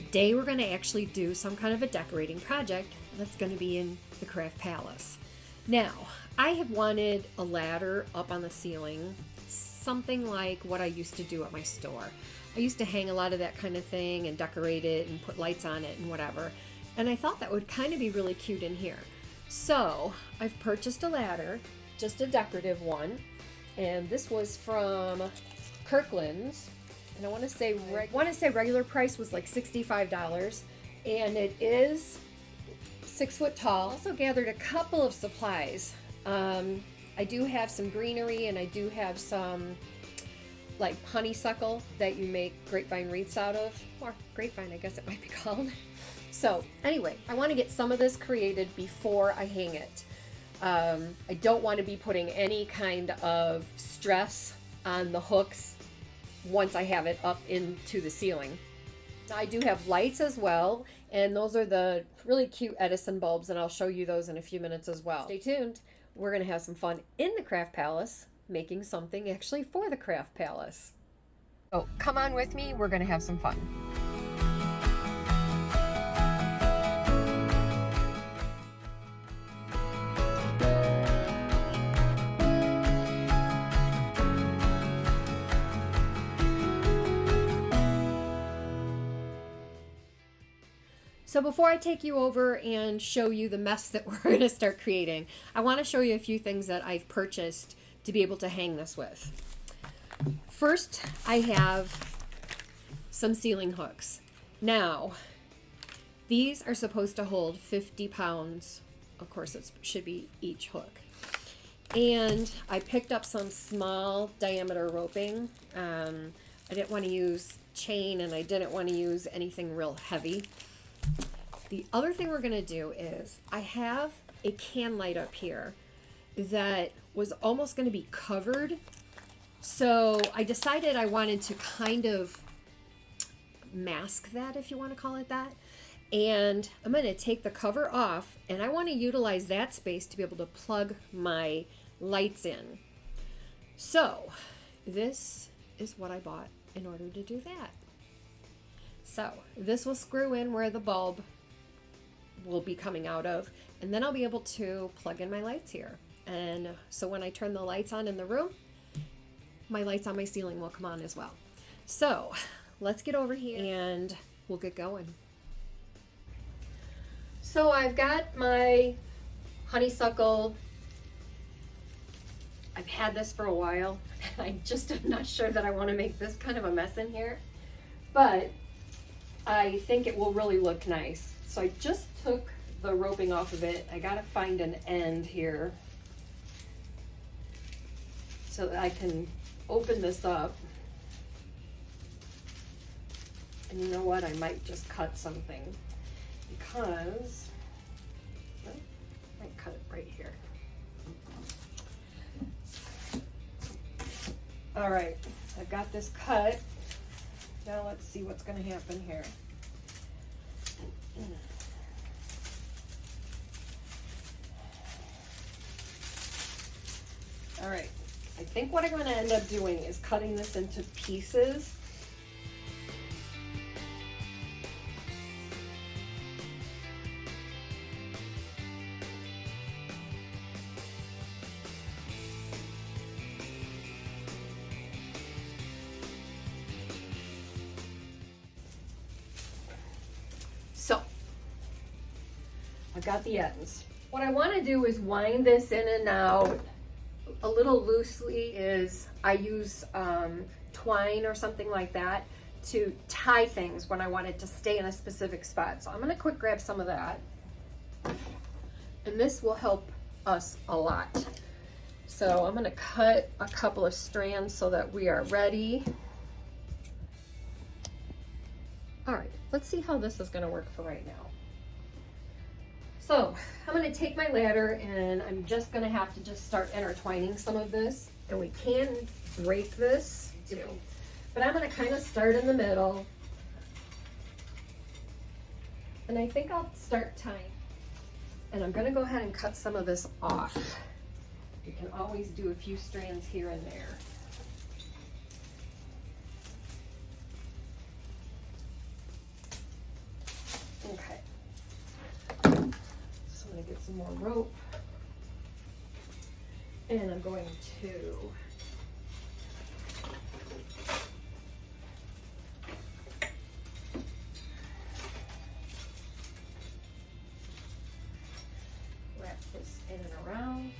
today we're going to actually do some kind of a decorating project that's going to be in the craft palace. Now, I have wanted a ladder up on the ceiling, something like what I used to do at my store. I used to hang a lot of that kind of thing and decorate it and put lights on it and whatever. And I thought that would kind of be really cute in here. So I've purchased a ladder, just a decorative one. And this was from Kirklands. And I want to say regular price was like $65. And it is 6 foot tall. Also gathered a couple of supplies. I do have some greenery and I do have some like honeysuckle that you make grapevine wreaths out of, or grapevine I guess it might be called. So anyway, I want to get some of this created before I hang it. I don't want to be putting any kind of stress on the hooks once I have it up into the ceiling. I do have lights as well, and those are the really cute Edison bulbs, and I'll show you those in a few minutes as well. Stay tuned. We're going to have some fun in the craft palace, making something actually for the craft palace. So come on with me, we're going to have some fun. So before I take you over and show you the mess that we're going to start creating, I want to show you a few things that I've purchased to be able to hang this with. First, I have some ceiling hooks. Now, these are supposed to hold 50 pounds. Of course, it should be each hook. And I picked up some small diameter roping. I didn't want to use chain and I didn't want to use anything real heavy. The other thing we're going to do is I have a can light up here that was almost going to be covered. So I decided I wanted to kind of mask that, if you want to call it that. And I'm going to take the cover off, and I want to utilize that space to be able to plug my lights in. So this is what I bought in order to do that. So this will screw in where the bulb will be coming out of, and then I'll be able to plug in my lights here. And so when I turn the lights on in the room, my lights on my ceiling will come on as well. So let's get over here and we'll get going. So I've got my honeysuckle. I've had this for a while. I just am not sure that I want to make this kind of a mess in here, but I think it will really look nice. So I just took the roping off of it. I gotta find an end here so that I can open this up. And you know what? I might just cut something because I might cut it right here. All right, I've got this cut. Now let's see what's going to happen here. All right, I think what I'm going to end up doing is cutting this into pieces. So I've got the ends. What I want to do is wind this in and out a little loosely. I use twine or something like that to tie things when I want it to stay in a specific spot. So I'm going to quick grab some of that, and this will help us a lot. So I'm going to cut a couple of strands so that we are ready. All right, let's see how this is going to work for right now. So I'm going to take my ladder and I'm just going to have to just start intertwining some of this. And we can break this too. But I'm going to kind of start in the middle. And I think I'll start tying. And I'm going to go ahead and cut some of this off. You can always do a few strands here and there. some more rope. And I'm going to wrap this in and around.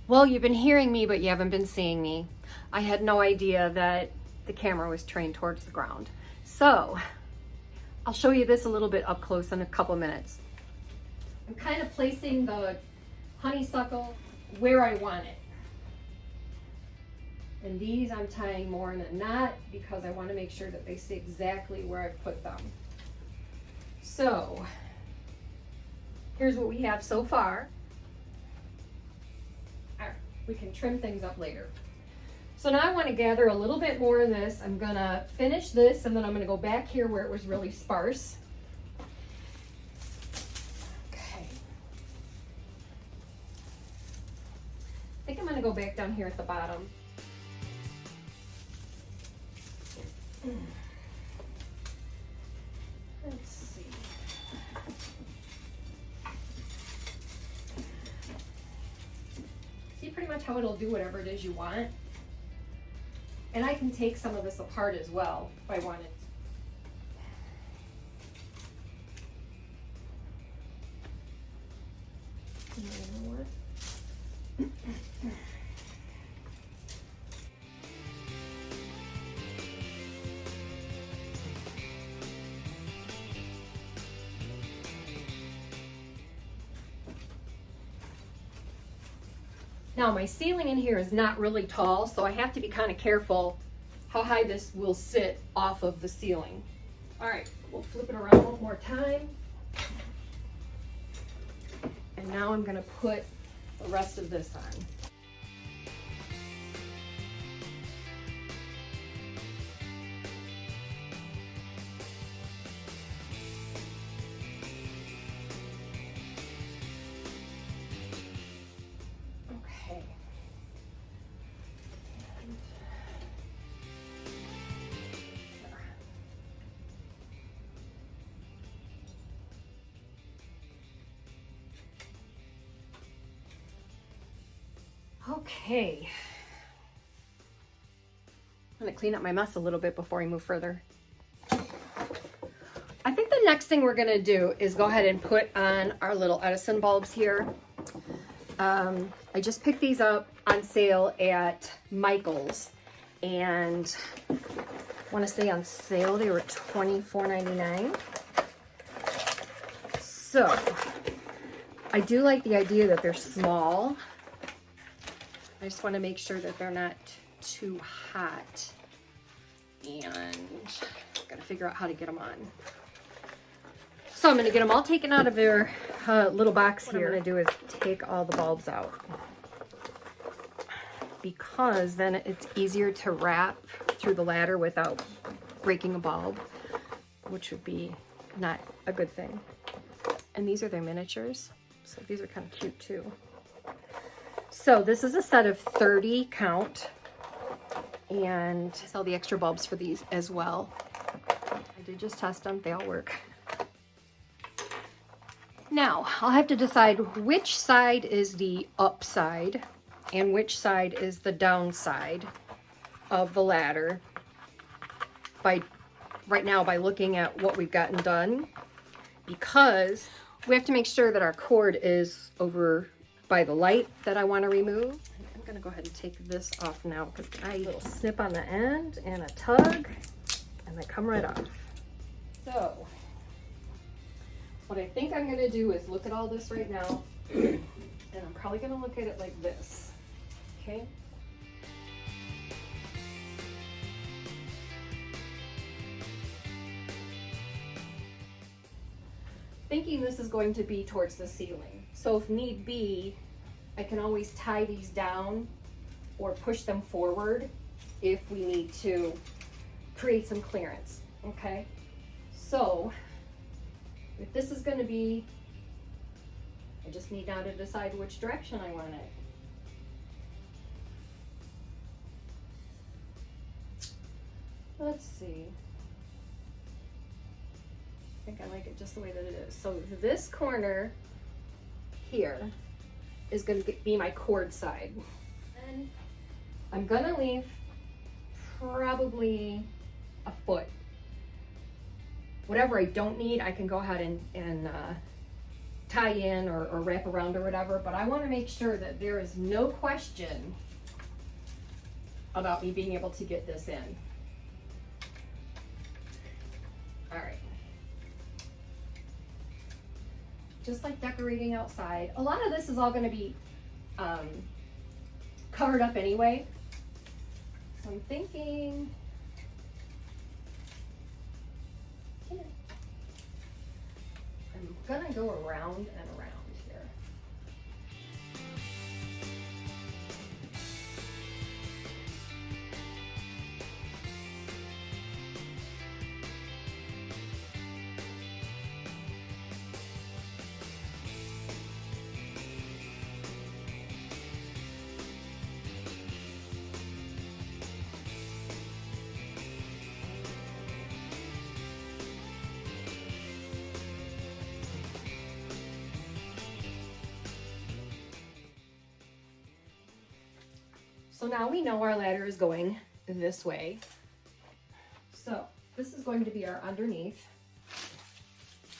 Well, you've been hearing me, but you haven't been seeing me. I had no idea that the camera was trained towards the ground. So, I'll show you this a little bit up close in a couple minutes. I'm kind of placing the honeysuckle where I want it. And these I'm tying more in a knot because I want to make sure that they stay exactly where I've put them. So, here's what we have so far. We can trim things up later. So now I want to gather a little bit more of this. I'm gonna finish this and then I'm gonna go back here where it was really sparse. Okay. I think I'm gonna go back down here at the bottom. Let's see. See pretty much how it'll do whatever it is you want. And I can take some of this apart as well if I wanted. You know what? Now my ceiling in here is not really tall, so I have to be kind of careful how high this will sit off of the ceiling. All right, we'll flip it around one more time. And now I'm gonna put the rest of this on. Okay. I'm gonna clean up my mess a little bit before I move further. I think the next thing we're gonna do is go ahead and put on our little Edison bulbs here. I just picked these up on sale at Michael's, and I want to say on sale they were $24.99. So I do like the idea that they're small. I just want to make sure that they're not too hot, and gotta figure out how to get them on. So I'm going to get them all taken out of their little box here. What I'm going to do is take all the bulbs out, because then it's easier to wrap through the ladder without breaking a bulb, which would be not a good thing. And these are their miniatures, so these are kind of cute too. So this is a set of 30 count, and I sell the extra bulbs for these as well. I did just test them, they all work. Now, I'll have to decide which side is the upside and which side is the downside of the ladder right now by looking at what we've gotten done, because we have to make sure that our cord is over by the light that I want to remove. I'm going to go ahead and take this off now, because I little snip on the end and a tug and they come right off. So what I think I'm going to do is look at all this right now, and I'm probably going to look at it like this, okay? Thinking this is going to be towards the ceiling. So if need be, I can always tie these down or push them forward if we need to create some clearance, okay? So if this is going to be, I just need now to decide which direction I want it. Let's see. I think I like it just the way that it is. So this corner here is going to be my cord side. And I'm going to leave probably a foot. Whatever I don't need, I can go ahead and tie in or wrap around or whatever, but I want to make sure that there is no question about me being able to get this in. All right. Just like decorating outside, a lot of this is all going to be covered up anyway. So I'm thinking, I'm gonna go around and around here. So now we know our ladder is going this way. So this is going to be our underneath.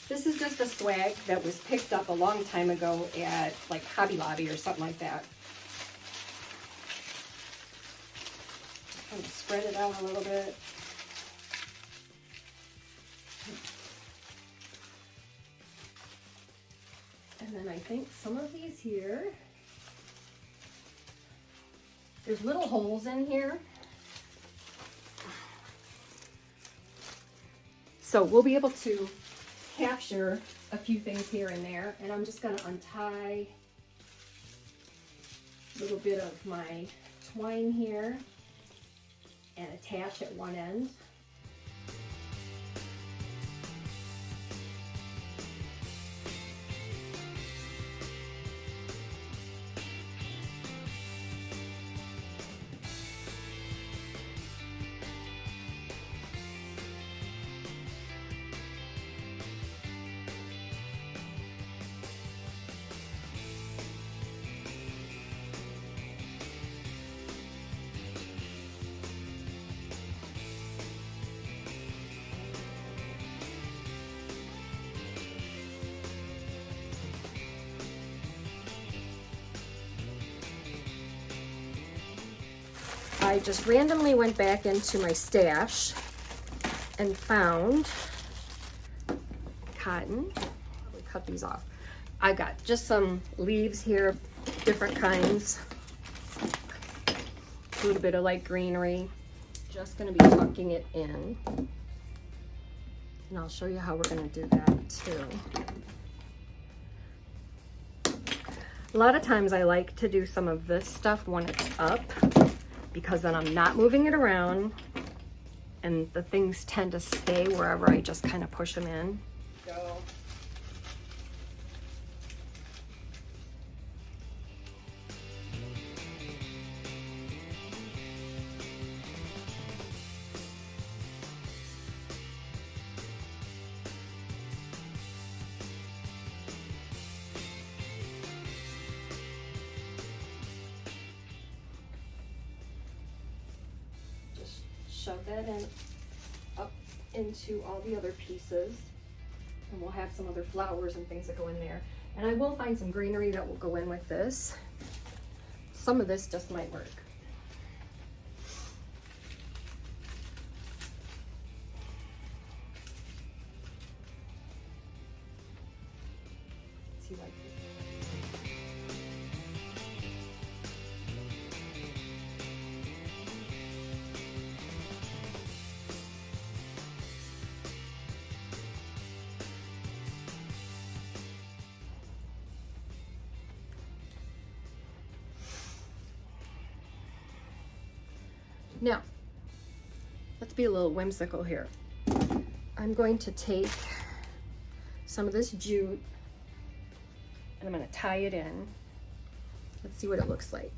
This is just a swag that was picked up a long time ago at like Hobby Lobby or something like that. Kind of spread it out a little bit. And then I think some of these here, there's little holes in here. So we'll be able to capture a few things here and there. And I'm just gonna untie a little bit of my twine here and attach at one end. I just randomly went back into my stash and found cotton. I'll cut these off. I got just some leaves here, different kinds. A little bit of light greenery. Just gonna be tucking it in. And I'll show you how we're gonna do that too. A lot of times I like to do some of this stuff when it's up, because then I'm not moving it around and the things tend to stay wherever I just kind of push them in. Go. Shove that in up into all the other pieces, and we'll have some other flowers and things that go in there. And I will find some greenery that will go in with this. Some of this just might work. See, like this. Now, let's be a little whimsical here. I'm going to take some of this jute and I'm going to tie it in. Let's see what it looks like.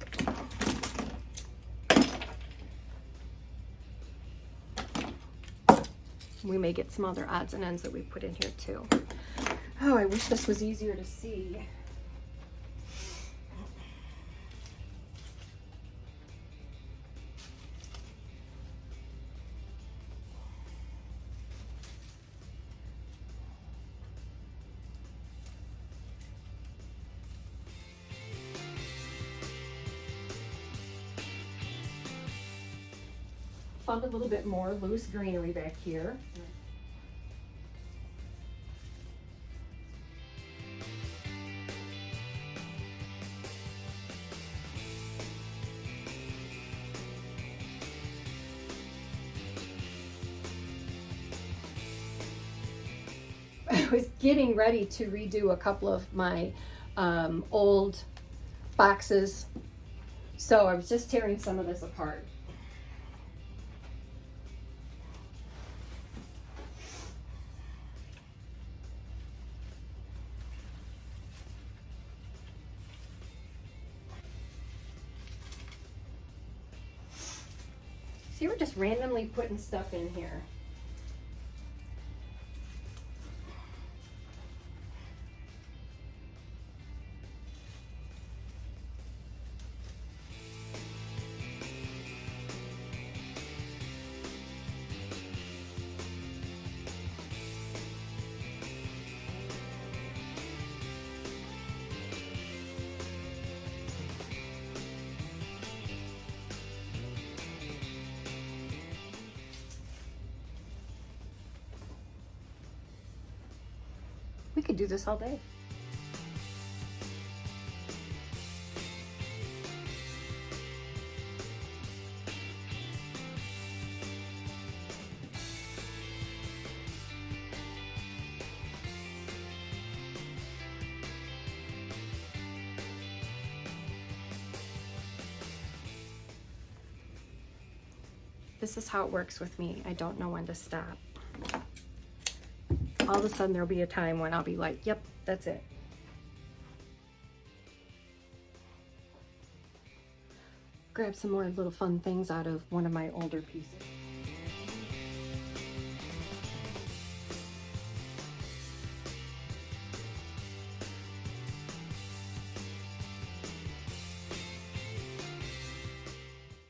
We may get some other odds and ends that we put in here too. Oh, I wish this was easier to see. Found a little bit more loose greenery back here. I was getting ready to redo a couple of my old boxes, so I was just tearing some of this apart. See, we're just randomly putting stuff in here. We could do this all day. This is how it works with me. I don't know when to stop. All of a sudden there'll be a time when I'll be like, yep, that's it. Grab some more little fun things out of one of my older pieces.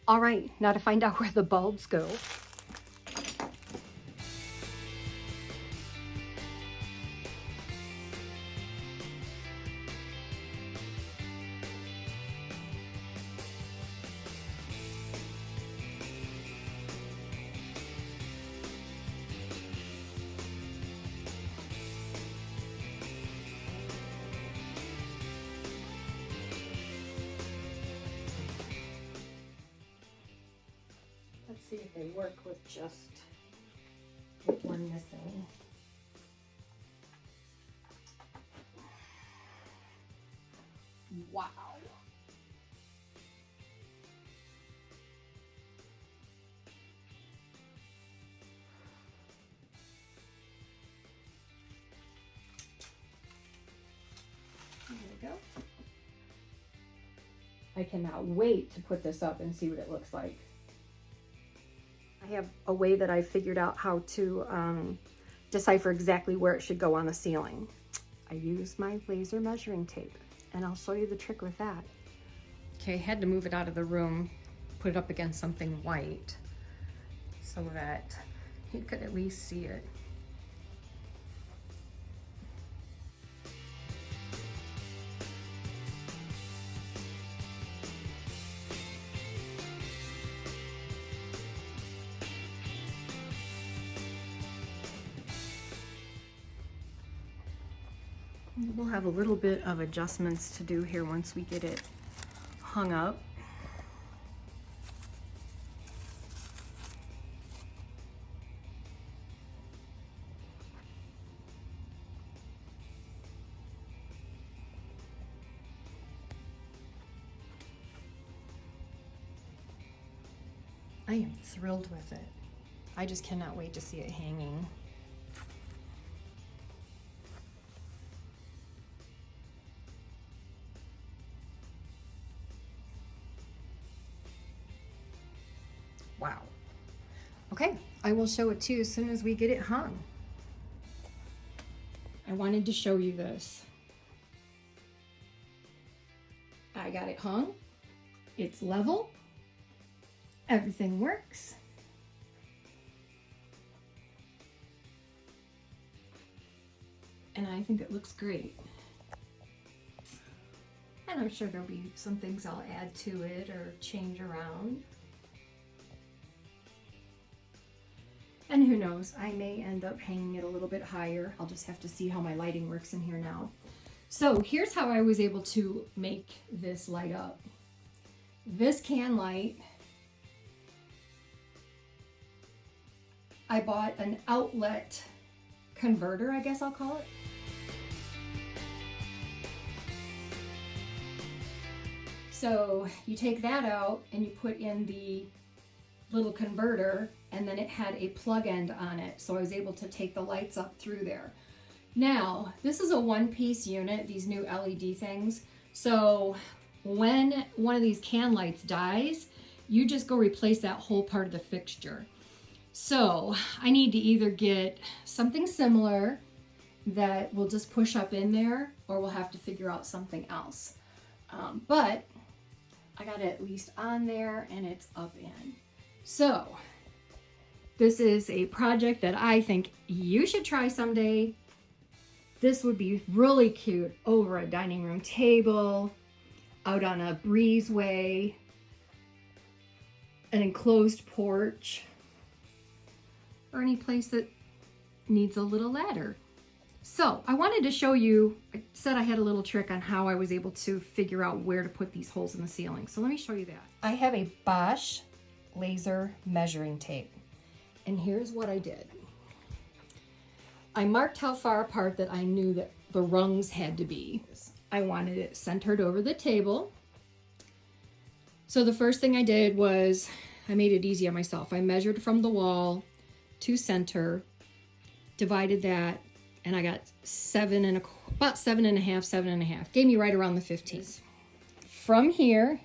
All right, now to find out where the bulbs go. Let's see if they work with just one missing. Wow. There we go. I cannot wait to put this up and see what it looks like. I have a way that I figured out how to decipher exactly where it should go on the ceiling. I use my laser measuring tape, and I'll show you the trick with that. Okay, I had to move it out of the room, put it up against something white so that you could at least see it. We'll have a little bit of adjustments to do here once we get it hung up. I am thrilled with it. I just cannot wait to see it hanging. Wow. Okay, I will show it to you as soon as we get it hung. I wanted to show you this. I got it hung. It's level. Everything works. And I think it looks great. And I'm sure there'll be some things I'll add to it or change around. And who knows, I may end up hanging it a little bit higher. I'll just have to see how my lighting works in here now. So here's how I was able to make this light up. This can light, I bought an outlet converter, I guess I'll call it. So you take that out and you put in the little converter, and then it had a plug end on it, so I was able to take the lights up through there. Now, this is a one-piece unit, these new LED things, so when one of these can lights dies, you just go replace that whole part of the fixture. So I need to either get something similar that will just push up in there, or we'll have to figure out something else. But I got it at least on there and it's up in. So this is a project that I think you should try someday. This would be really cute over a dining room table, out on a breezeway, an enclosed porch, or any place that needs a little ladder. So I wanted to show you, I said I had a little trick on how I was able to figure out where to put these holes in the ceiling. So let me show you that. I have a Bosch laser measuring tape. And here's what I did. I marked how far apart that I knew that the rungs had to be. I wanted it centered over the table. So the first thing I did was, I made it easy on myself. I measured from the wall to center, divided that, and I got about 7.5. Gave me right around the 15s. From here,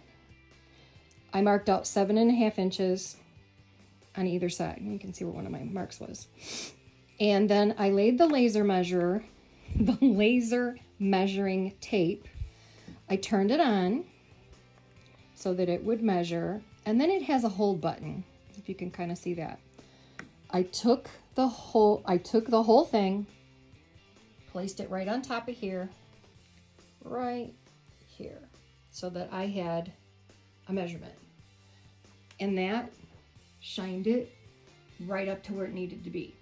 I marked out 7.5 inches on either side. You can see where one of my marks was. And then I laid the laser measuring tape. I turned it on so that it would measure, and then it has a hold button, if you can kind of see that. I took the whole thing, placed it right on top of here, right here, so that I had a measurement. And that shined it right up to where it needed to be.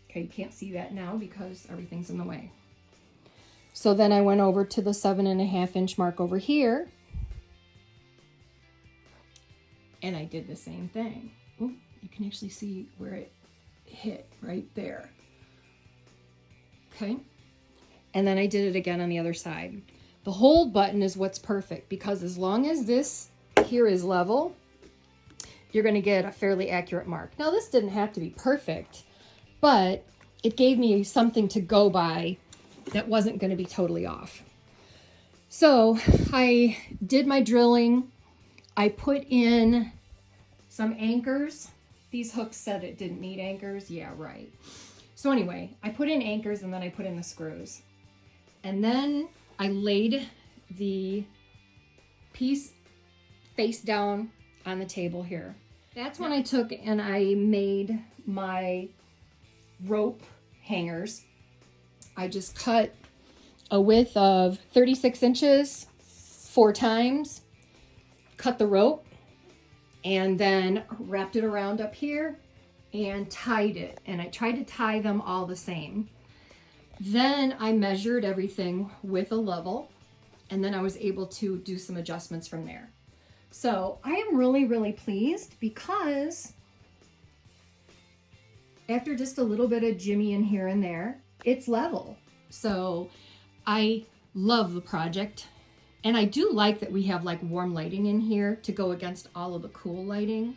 Okay, you can't see that now because everything's in the way. So then I went over to the 7.5 inch mark over here, and I did the same thing. Oh, you can actually see where it hit right there. Okay, and then I did it again on the other side. The hold button is what's perfect, because as long as this here is level, you're going to get a fairly accurate mark. Now this didn't have to be perfect, but it gave me something to go by that wasn't going to be totally off. So I did my drilling. I put in some anchors. These hooks said it didn't need anchors. Yeah, right. So anyway, I put in anchors and then I put in the screws. And then I laid the piece face down on the table here. That's when I took and I made my rope hangers. I just cut a width of 36 inches 4 times, cut the rope, and then wrapped it around up here and tied it. And I tried to tie them all the same. Then I measured everything with a level, and then I was able to do some adjustments from there. So I am really, really pleased, because after just a little bit of jimmying here and there, it's level. So I love the project. And I do like that we have like warm lighting in here to go against all of the cool lighting.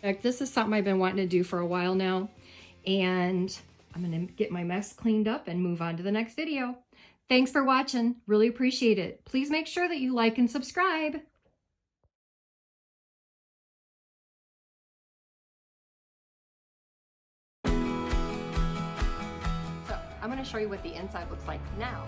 This is something I've been wanting to do for a while now, and I'm gonna get my mess cleaned up and move on to the next video. Thanks for watching. Really appreciate it. Please make sure that you like and subscribe. So I'm going to show you what the inside looks like now.